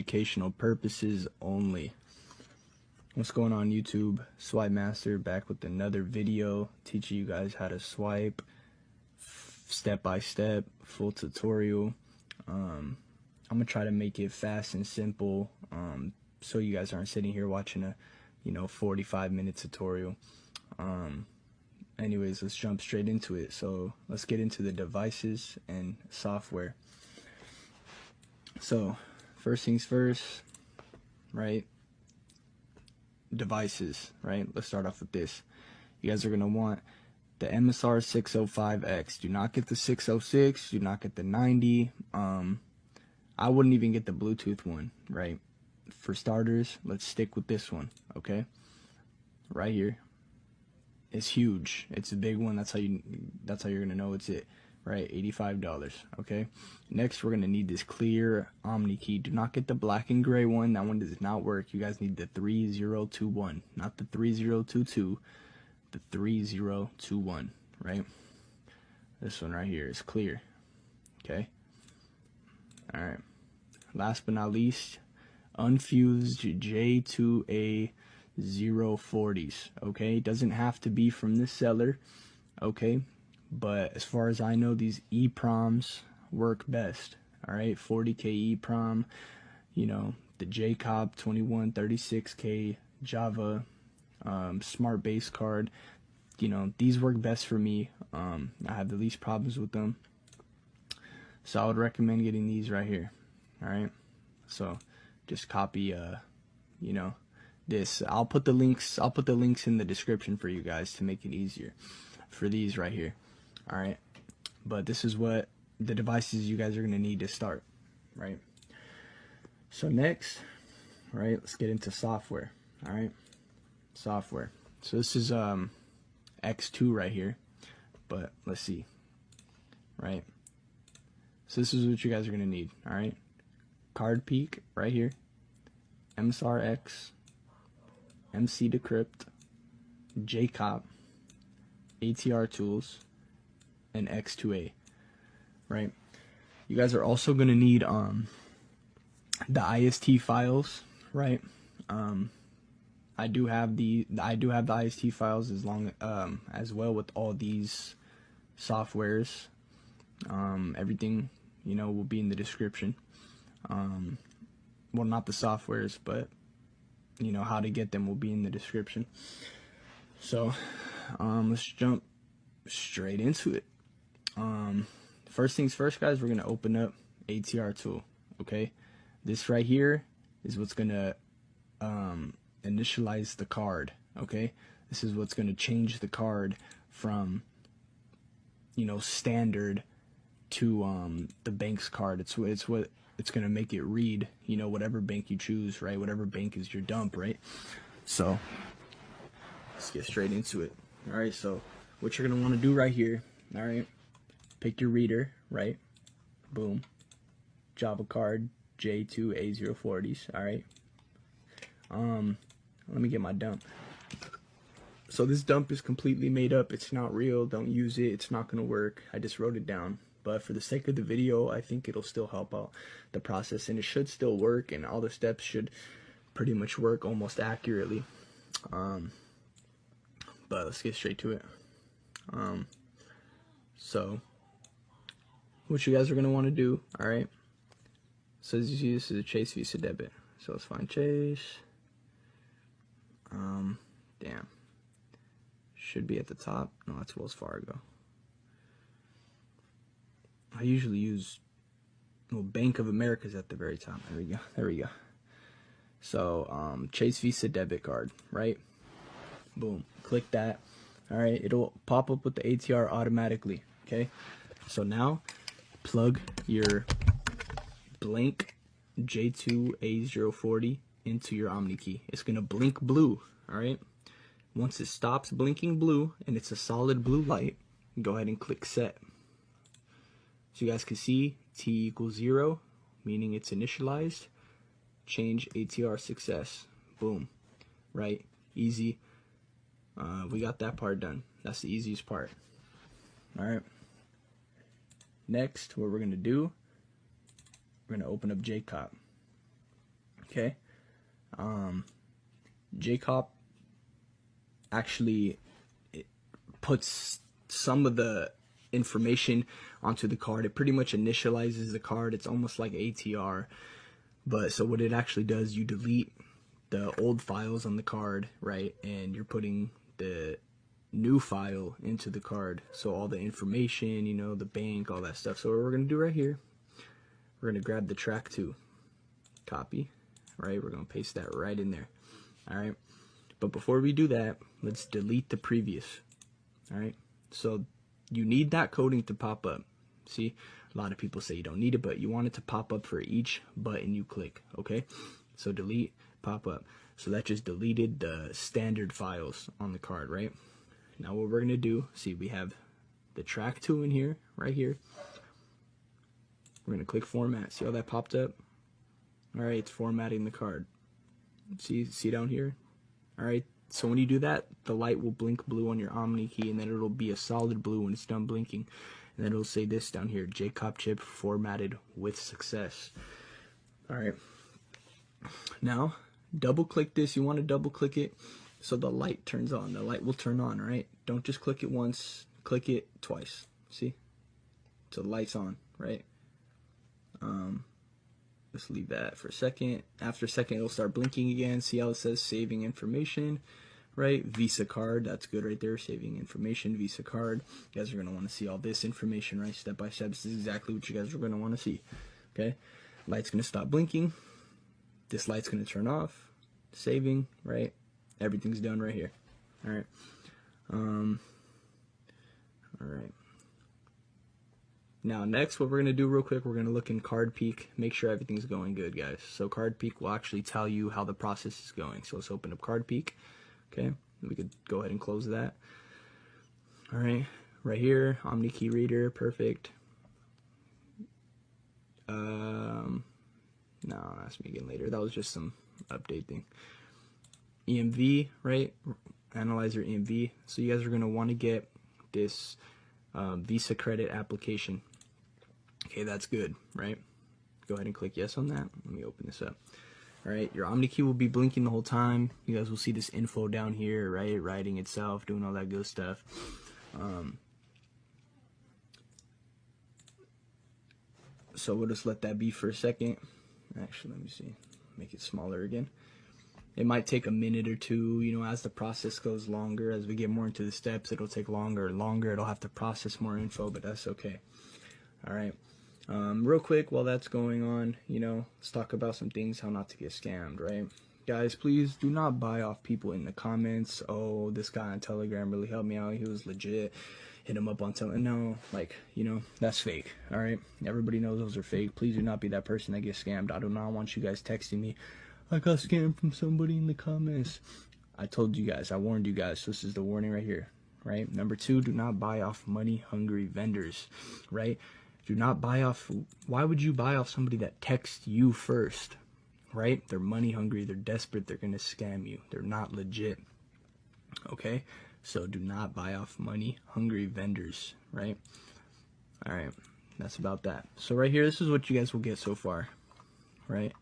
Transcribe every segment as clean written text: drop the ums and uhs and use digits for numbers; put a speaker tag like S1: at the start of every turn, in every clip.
S1: Educational purposes only. What's going on, YouTube? Swipe Master back with another video teaching you guys how to swipe step by step, full tutorial. I'm gonna try to make it fast and simple, so you guys aren't sitting here watching a 45-minute tutorial. Anyways, let's jump straight into it. So let's get into the devices and software. So first things first, right? Devices, right? Let's start off with this. You guys are gonna want the MSR 605X. Do not get the 606. Do not get the 90. I wouldn't even get the Bluetooth one, right? For starters, let's stick with this one, okay? Right here. It's huge. It's a big one. That's how you're gonna know it's it, right? $85, okay? Next, we're gonna need this clear Omni key. Do not get the black and gray one. That one does not work. You guys need the 3021, not the 3022, the 3021, right? This one right here is clear, okay? All right. Last but not least, unfused J2A 040s, okay? It doesn't have to be from the seller, okay? But as far as I know, these EEPROMs work best, all right? 40K EEPROM, the JCOB 2136K Java smart base card, these work best for me. I have the least problems with them, so I would recommend getting these right here. All right, so just copy this. I'll put the links in the description for you guys to make it easier for these right here. All right, but this is what the devices you guys are going to need to start, right? So next, right, let's get into software. All right, software. So this is X2 right here, but let's see, right? So this is what you guys are going to need. All right, card peek right here, MSRX, MC decrypt, JCOP, ATR tools, and X2A, right? You guys are also going to need the IST files, right? I do have the IST files as well with all these softwares. Everything will be in the description. Well, not the softwares, but how to get them will be in the description. So let's jump straight into it. First things first, guys, we're gonna open up ATR tool. Okay, this right here is what's gonna initialize the card. Okay, this is what's gonna change the card from standard to the bank's card. It's what it's gonna make it read, whatever bank you choose, right? Whatever bank is your dump, right? So let's get straight into it. All right, so what you're gonna want to do right here, all right, pick your reader, right? Boom, Java card J2A040s. All right, let me get my dump. So this dump is completely made up. It's not real. Don't use it. It's not gonna work. I just wrote it down. But for the sake of the video, I think it'll still help out the process, and it should still work, and all the steps should pretty much work almost accurately. But let's get straight to it. So what you guys are gonna want to do, all right? So as you see, this is a Chase Visa debit. So let's find Chase. Damn. Should be at the top. No, that's Wells Fargo. I usually use, Bank of America's at the very top. There we go. There we go. So Chase Visa debit card, right? Boom. Click that. All right. It'll pop up with the ATR automatically. Okay. So now plug your blank J2A040 into your Omni key. It's gonna blink blue. All right. Once it stops blinking blue and it's a solid blue light, go ahead and click set. So you guys can see T equals 0, meaning it's initialized. Change ATR success. Boom. Right? Easy. We got that part done. That's the easiest part. Alright. Next, what we're going to do, we're going to open up JCOP. Okay. JCOP actually puts some of the information onto the card. It pretty much initializes the card. It's almost like ATR. But so what it actually does, you delete the old files on the card, right? And you're putting the new file into the card. So all the information, you know, the bank, all that stuff. So what we're going to do right here, we're going to grab the track 2, copy, right? We're going to paste that right in there. All right. But before we do that, let's delete the previous. All right. So you need that coding to pop up. See, a lot of people say you don't need it, but you want it to pop up for each button you click. Okay. So delete, pop up. So that just deleted the standard files on the card, right? Now what we're going to do, see, we have the track 2 in here, right here. We're going to click format. See how that popped up? All right, it's formatting the card. See down here? All right, so when you do that, the light will blink blue on your Omni key, and then it'll be a solid blue when it's done blinking. And then it'll say this down here, JCOP chip formatted with success. All right. Now, double click this. You want to double click it so the light turns on. The light will turn on, right? Don't just click it once, click it twice. See? So the light's on, right? Let's leave that for a second. After a second, it'll start blinking again. See how it says saving information, right? Visa card, that's good right there. Saving information, Visa card. You guys are going to want to see all this information, right? Step by step. This is exactly what you guys are going to want to see, okay? Light's going to stop blinking. This light's going to turn off. Saving, right? Everything's done right here. All right. All right. Now next, what we're going to do real quick, we're going to look in Card Peek, make sure everything's going good, guys. So Card Peek will actually tell you how the process is going. So let's open up Card Peek. Okay, we could go ahead and close that. All right, right here, Omni Key Reader, perfect. No, ask me again later. That was just some update thing. EMV, right? Analyzer EMV. So you guys are going to want to get this Visa credit application. Okay, that's good, right? Go ahead and click yes on that. Let me open this up. All right, your Omni key will be blinking the whole time. You guys will see this info down here, right? Writing itself, doing all that good stuff. So we'll just let that be for a second. Actually, let me see. Make it smaller again. It might take a minute or two, you know, as the process goes longer, as we get more into the steps, it'll take longer and longer. It'll have to process more info, but that's okay. All right. Real quick, while that's going on, you know, let's talk about some things, how not to get scammed, right? Guys, please do not buy off people in the comments. Oh, this guy on Telegram really helped me out. He was legit. Hit him up on Telegram. No, like, you know, that's fake, all right? Everybody knows those are fake. Please do not be that person that gets scammed. I do not want you guys texting me, I got scammed from somebody in the comments. I told you guys, I warned you guys. So this is the warning right here, right? Number 2, do not buy off money-hungry vendors, right? Do not buy off. Why would you buy off somebody that texts you first, right? They're money-hungry. They're desperate. They're going to scam you. They're not legit, okay? So do not buy off money-hungry vendors, right? All right, that's about that. So right here, this is what you guys will get so far, right?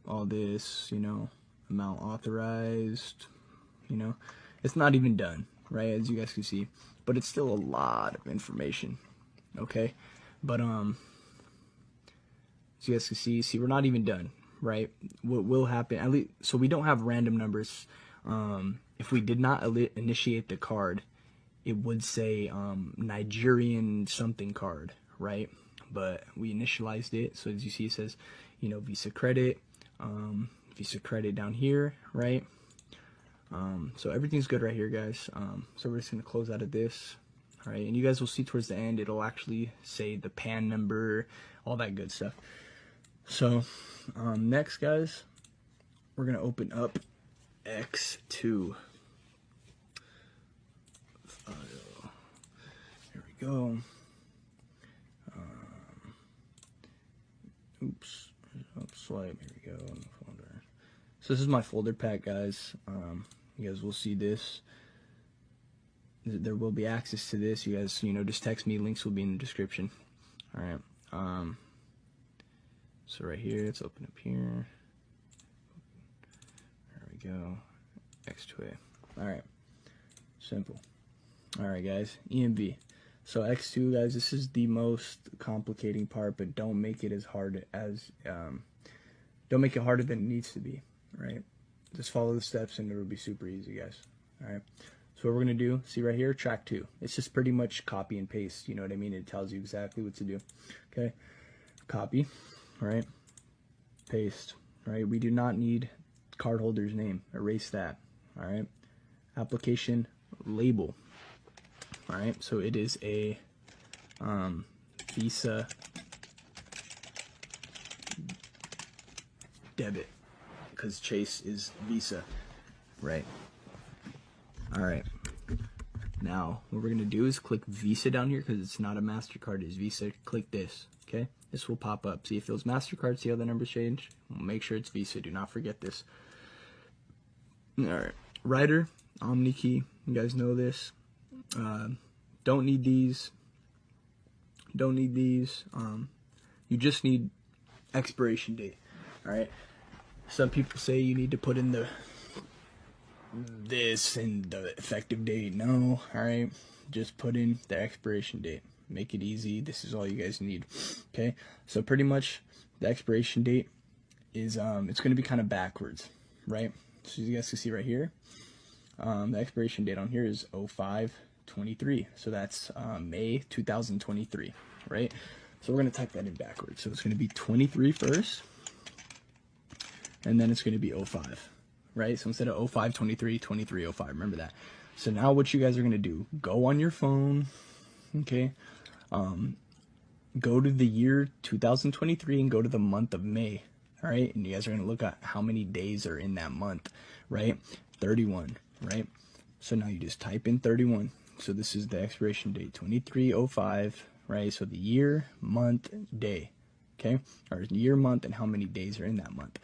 S1: All this, you know, amount authorized, you know, it's not even done, right, as you guys can see, but it's still a lot of information, okay? But as you guys can see we're not even done, right? What will happen, at least, so we don't have random numbers. If we did not initiate the card, it would say Nigerian something card, right? But we initialized it, so as you see, it says, you know, Visa credit, Visa credit down here, right? So everything's good right here, guys. So we're just gonna close out of this, all right? And you guys will see towards the end, it'll actually say the PAN number, all that good stuff. So next, guys, we're gonna open up X2. Here we go. Oops, swipe. Here we go. Folder. So this is my folder pack, guys. You guys will see this. There will be access to this. You guys, you know, just text me. Links will be in the description. All right. So right here, let's open up here. There we go. X2A. All right. Simple. All right, guys. EMV. So X2, guys, this is the most complicating part, but don't make it as hard as, don't make it harder than it needs to be, right? Just follow the steps and it'll be super easy, guys. All right. So what we're going to do, see right here, track 2. It's just pretty much copy and paste, you know what I mean? It tells you exactly what to do. Okay. Copy, right? Paste, right? We do not need cardholder's name. Erase that, all right? Application label. All right, so it is a Visa debit because Chase is Visa, right? All right. Now, what we're going to do is click Visa down here because it's not a MasterCard, it's Visa. Click this, okay? This will pop up. See if it was MasterCard, see how the numbers change? Make sure it's Visa. Do not forget this. All right. Writer, OmniKey. You guys know this. Don't need these. Don't need these. You just need expiration date. All right. Some people say you need to put in this and the effective date. No. All right. Just put in the expiration date. Make it easy. This is all you guys need. Okay. So pretty much the expiration date is it's going to be kind of backwards, right? So you guys can see right here. The expiration date on here is 05/23, so that's May 2023, right? So we're going to type that in backwards. So it's going to be 23 first, and then it's going to be 05, right? So instead of 05/23, 23/05, remember that. So now what you guys are going to do, go on your phone, okay, go to the year 2023 and go to the month of May, all right? And you guys are going to look at how many days are in that month, right? 31. Right? So now you just type in 31. So this is the expiration date, 23/05, right? So the year, month, day, okay? Or year, month, and how many days are in that month.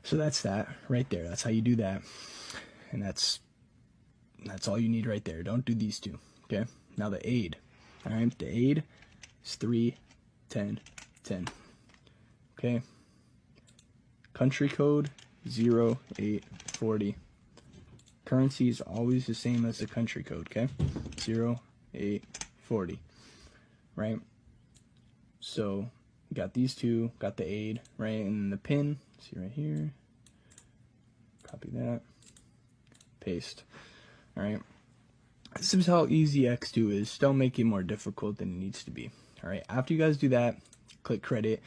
S1: So that's that right there. That's how you do that. And that's all you need right there. Don't do these two, okay? Now the aid, all right? The aid is 31010, okay? Country code 0840. Currency is always the same as the country code, okay? 0840, right? So, got these two, got the aid, right? And the pin, see right here. Copy that. Paste. All right? This is how easy X2 is. Don't make it more difficult than it needs to be. All right? After you guys do that, click credit.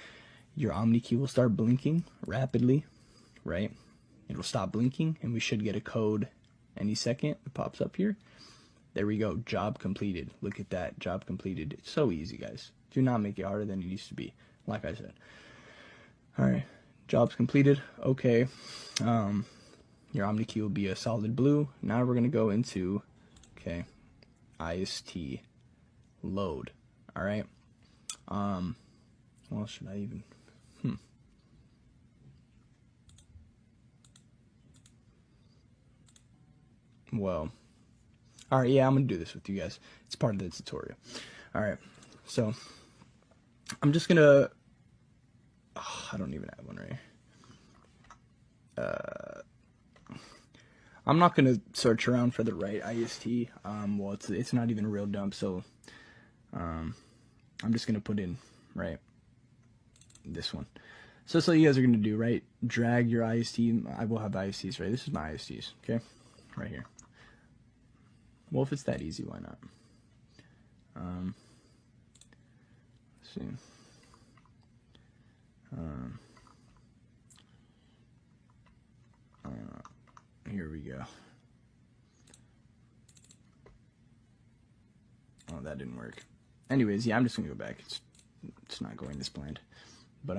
S1: Your OmniKey will start blinking rapidly, right? It'll stop blinking, and we should get a code any second. It pops up here. There we go. Job completed. Look at that. Job completed. It's so easy, guys. Do not make it harder than it used to be, like I said. All right. Job's completed. Okay. Your OmniKey will be a solid blue. Now we're going to go into, okay, IST load. All right. Well, should I even... Well, all right, yeah, I'm going to do this with you guys. It's part of the tutorial. All right, so I'm just going to, I don't even have one right here. I'm not going to search around for the right IST. Well, it's not even a real dump, so I'm just going to put in, right, this one. So that's all you guys are going to do, right? Drag your IST. I will have ISTs, right? This is my ISTs, okay? Right here. Well, if it's that easy, why not? Let's see. Here we go. Oh, that didn't work. Anyways, yeah, I'm just gonna go back. It's not going as planned. But